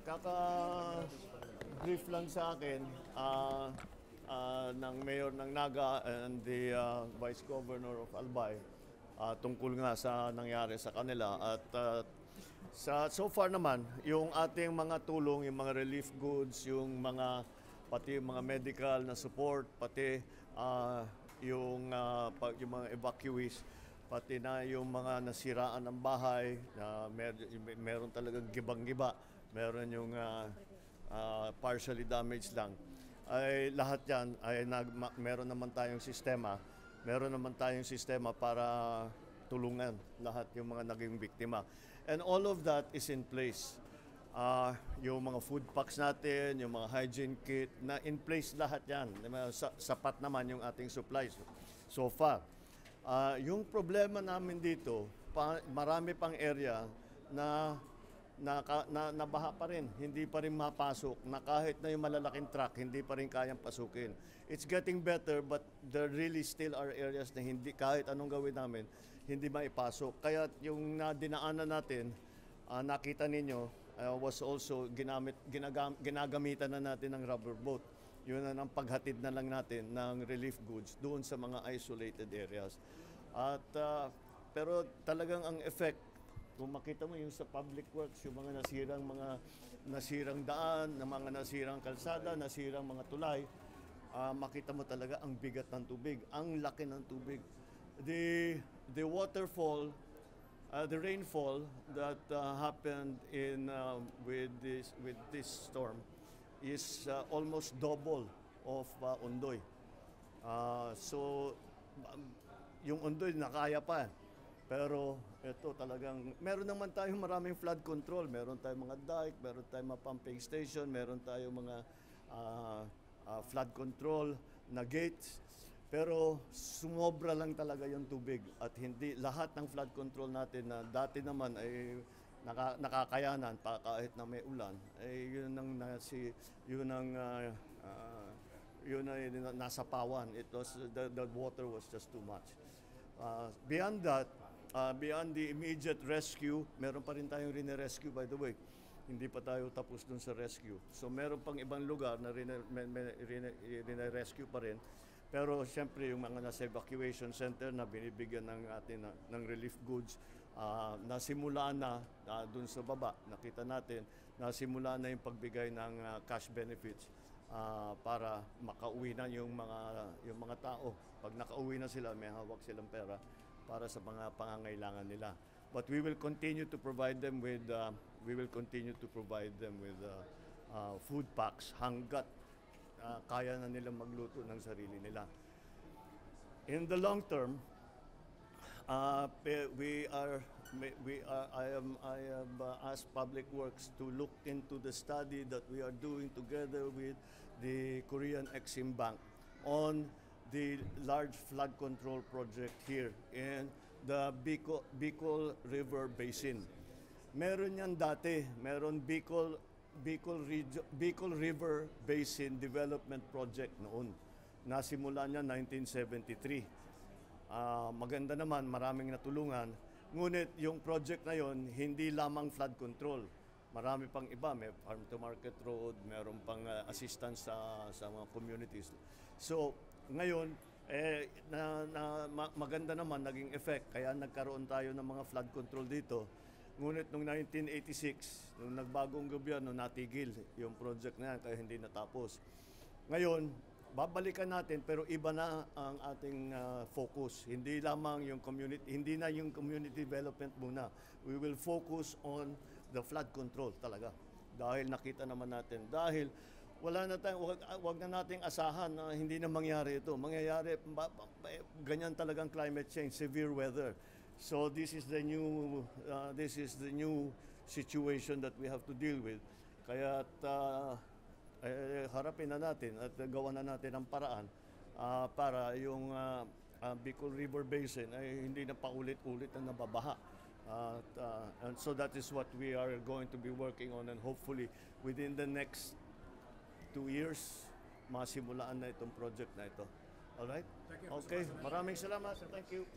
kaka-brief lang sa akin ng Mayor ng Naga and the Vice Governor of Albay tungkol nga sa nangyari sa kanila. At so far naman, yung ating mga tulong, yung mga relief goods, pati yung mga medical na support, pati yung mga evacuees, pati na yung mga nasiraan ng bahay, meron talagang gibang-giba, meron yung partially damaged lang. Ay lahat yan ay meron naman tayong sistema. Meron naman tayong sistema para tulungan lahat yung mga naging biktima. And all of that is in place. Yung mga food packs natin, yung mga hygiene kit, na in place lahat yan. Sapat naman yung ating supplies so far. Yung problema namin dito, marami pang area na nabaha pa rin, hindi pa rin mapasok, na kahit na yung malalaking truck, hindi pa rin kayang pasukin. It's getting better, but there really still are areas na hindi, kahit anong gawin namin, hindi maipasok. Kaya yung dinaanan natin, nakita ninyo, was also ginagamitan na natin ng rubber boat. Yun na ang paghatid na lang natin ng relief goods doon sa mga isolated areas. At pero talagang ang effect, kung makita mo yung sa public works, yung mga nasirang daan, mga nasirang kalsada, nasirang mga tulay, makita mo talaga ang bigat ng tubig, ang laki ng tubig. The waterfall, the rainfall that happened with this storm is almost double of Ondoy. So yung Ondoy nakaya pa. Pero ito talagang, meron naman tayong maraming flood control. Meron tayong mga dike, meron tayong mga pumping station, meron tayong mga flood control na gates. Pero sumobra lang talaga yung tubig. At hindi lahat ng flood control natin na dati naman ay nakakayanan pa kahit na may ulan. Yun ay nasa pawan. The water was just too much. Beyond that, beyond the immediate rescue, meron pa rin tayong rine-rescue, by the way. Hindi pa tayo tapos dun sa rescue. So meron pang ibang lugar na rine-rescue pa rin. Pero siyempre yung mga nasa evacuation center na binibigyan ng relief goods, nasimula na dun sa baba. Nakita natin, nasimula na yung pagbigay ng cash benefits para makauwi na yung mga tao. Pag nakauwi na sila, may hawak silang pera para sa mga pangangailangan nila. But we will continue to provide them with food packs hanggat kaya na nilang magluto ng sarili nila. In the long term, I have asked Public Works to look into the study that we are doing together with the Korean Exim Bank on the large flood control project here in the Bicol River Basin. Meron yan dati, meron Bicol River Basin Development Project noon. Nasimula niya 1973. Maganda naman, maraming natulungan. Ngunit yung project na yon, hindi lamang flood control. Marami pang iba, may farm to market road, meron pang assistance sa mga communities. So, ngayon, maganda naman naging effect, kaya nagkaroon tayo ng mga flood control dito. Ngunit noong 1986, nung nagbagong gobyerno, natigil yung project na yan, kaya hindi natapos. Ngayon, babalikan natin, pero iba na ang ating focus. Hindi lamang yung hindi na yung community development muna. We will focus on the flood control talaga. Dahil nakita naman natin, dahil wala na tayong, wag na nating asahan na hindi na mangyari ito. Mangyayari, ganyan talagang climate change, severe weather. So this is the new situation that we have to deal with. Kaya harapin na natin at gawan na natin ang paraan para yung Bicol River Basin ay hindi na paulit-ulit na nababaha. And so that is what we are going to be working on, and hopefully within the next 2 years, masimulaan na itong project na ito. Alright? Okay, maraming salamat. Thank you.